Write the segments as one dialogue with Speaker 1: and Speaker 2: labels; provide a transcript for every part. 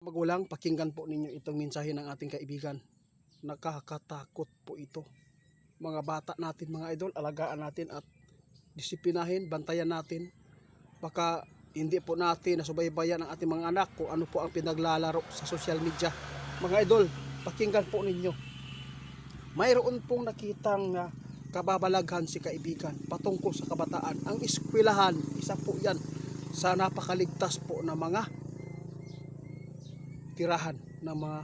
Speaker 1: Magulang, pakinggan po ninyo itong mensahe ng ating kaibigan. Nakakatakot po ito. Mga bata natin, mga idol, alagaan natin at disiplinahin, bantayan natin. Baka hindi po natin nasubaybayan ang ating mga anak kung ano po ang pinaglalaro sa social media. Mga idol, pakinggan po ninyo. Mayroon pong nakitang kababalaghan si kaibigan patungkol sa kabataan. Ang eskwelahan, isa po yan sa napakaligtas po na mga tirahan ng mga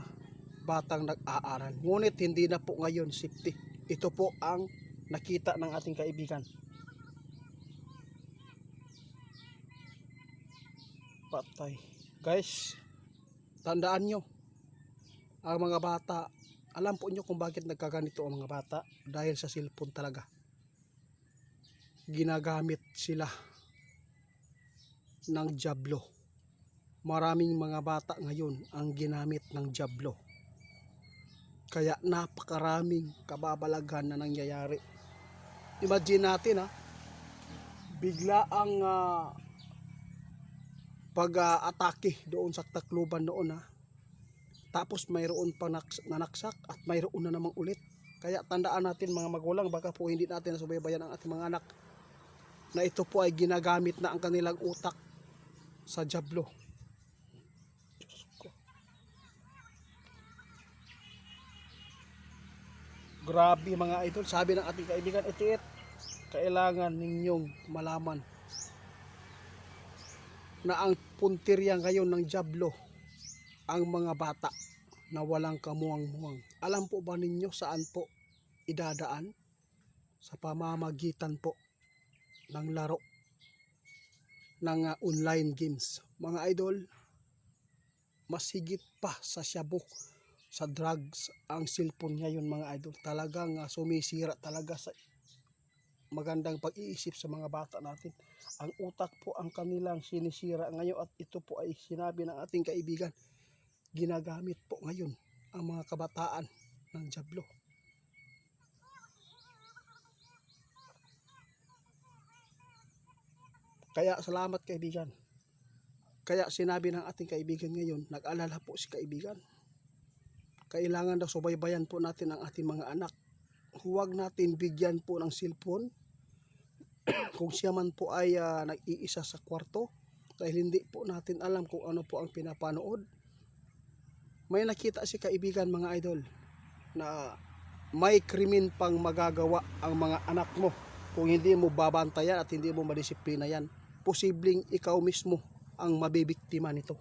Speaker 1: batang nag-aaral. Ngunit hindi na po ngayon safety. Ito po ang nakita ng ating kaibigan. Patay. Guys, tandaan nyo, ang mga bata, alam po nyo kung bakit nagkaganito ang mga bata? Dahil sa cellphone talaga. Ginagamit sila ng jablo. Maraming mga bata ngayon ang ginamit ng jablo. Kaya napakaraming kababalaghan na nangyayari. Imagine natin bigla ang pag-atake doon sa Tacloban noon Tapos mayroon pa nanaksak at mayroon na namang ulit. Kaya tandaan natin mga magulang, baka po hindi natin nasubaybayan ang ating mga anak na ito po ay ginagamit na ang kanilang utak sa jablo. Grabe mga idol, sabi ng ating kaibigan Itiit, kailangan ninyong malaman na ang puntirya ngayon ng jablo ang mga bata na walang kamuang-muang. Alam po ba ninyo saan po idadaan? Sa pamamagitan po ng laro ng online games. Mga idol, mas higit pa sa shabu, sa drugs, ang cellphone ngayon mga idol. Talagang sumisira talaga sa magandang pag-iisip sa mga bata natin. Ang utak po ang kanilang sinisira ngayon at ito po ay sinabi ng ating kaibigan. Ginagamit po ngayon ang mga kabataan ng jablo. Kaya salamat kaibigan. Kaya sinabi ng ating kaibigan ngayon, nag-alala po si kaibigan. Kailangan daw subaybayan po natin ang ating mga anak. Huwag natin bigyan po ng cellphone kung siya man po ay nag-iisa sa kwarto dahil hindi po natin alam kung ano po ang pinapanood. May nakita si kaibigan mga idol na may krimen pang magagawa ang mga anak mo kung hindi mo babantayan at hindi mo madisiplina yan. Posibleng ikaw mismo ang mabibiktima nito.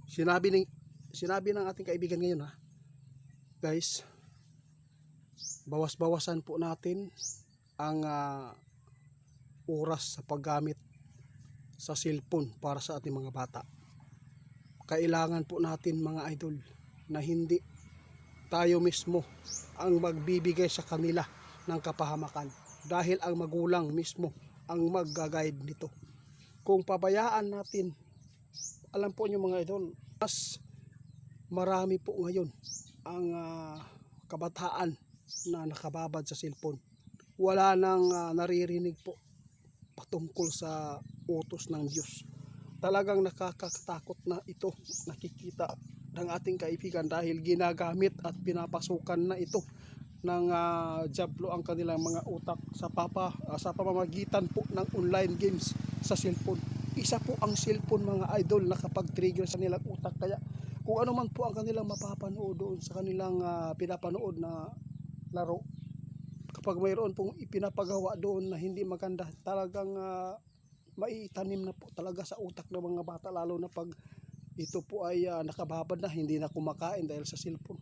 Speaker 1: Sinabi ng ating kaibigan ngayon guys, bawas-bawasan po natin ang oras sa paggamit sa cellphone para sa ating mga bata. Kailangan po natin mga idol na hindi tayo mismo ang magbibigay sa kanila ng kapahamakan dahil ang magulang mismo ang mag-guide nito. Kung pabayaan natin, alam po nyo mga idol, mas marami po ngayon ang kabataan na nakababad sa cellphone. Wala nang naririnig po patungkol sa utos ng Diyos. Talagang nakakatakot na ito nakikita ng ating kaibigan dahil ginagamit at pinapasukan na ito ng jablo ang kanilang mga utak sa pamamagitan po ng online games sa cellphone. Isa po ang cellphone mga idol na kapag trigger sa nilang utak, kaya kung ano man po ang kanilang mapapanood doon sa kanilang pinapanood na laro, kapag mayroon pong ipinapagawa doon na hindi maganda, talagang maitanim na po talaga sa utak ng mga bata, lalo na pag ito po ay nakababad na, hindi na kumakain dahil sa cellphone.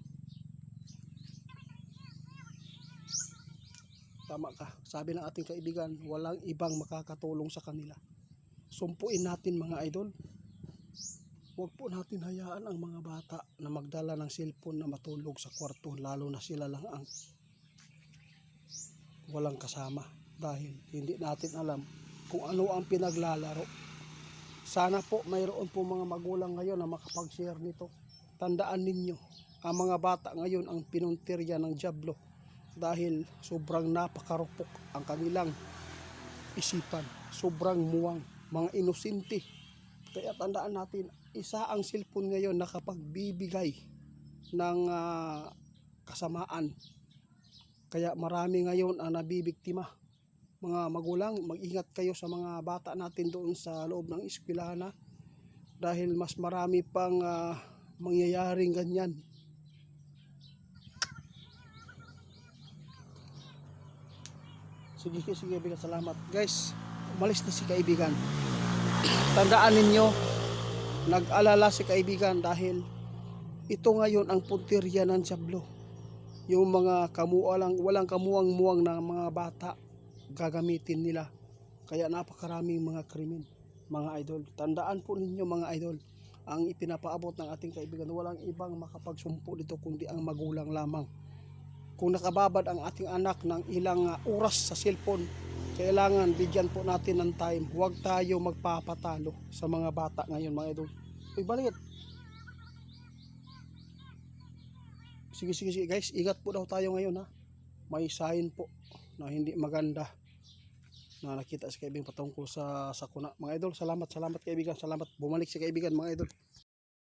Speaker 1: Tama ka, sabi ng ating kaibigan, walang ibang makakatulong sa kanila. Sumpuin natin mga idol. Huwag po natin hayaan ang mga bata na magdala ng cellphone na matulog sa kwarto, lalo na sila lang ang walang kasama dahil hindi natin alam kung ano ang pinaglalaro. Sana po mayroon po mga magulang ngayon na makapag-share nito. Tandaan ninyo, ang mga bata ngayon ang pinuntirya ng jablo dahil sobrang napakarupok ang kanilang isipan. sobrang muwang, mga inosente. Kaya tandaan natin, isa ang cellphone ngayon nakapagbibigay ng kasamaan. Kaya marami ngayon ang nabibiktima. Mga magulang, mag-ingat kayo sa mga bata natin doon sa loob ng eskwelahan, dahil mas marami pang mangyayaring ganyan. Sige kaibigan, salamat. Guys, umalis na si kaibigan. Tandaan ninyo, nag-alala si kaibigan dahil ito ngayon ang puntirya ng Diablo. Yung mga walang kamuwang-muwang na mga bata, gagamitin nila. Kaya napakaraming mga krimen, mga idol. Tandaan po ninyo mga idol, ang ipinapaabot ng ating kaibigan, walang ibang makapagsumpo dito kundi ang magulang lamang. Kung nakababad ang ating anak ng ilang oras sa cellphone, kailangan bigyan po natin ng time. Huwag tayo magpapatalo sa mga bata ngayon mga idol. Uy, balik. Sige guys, ingat po daw tayo ngayon May sign po na hindi maganda na nakita si kaibigan patungkol sa sakuna. Mga idol, salamat kaibigan, salamat bumalik si kaibigan mga idol.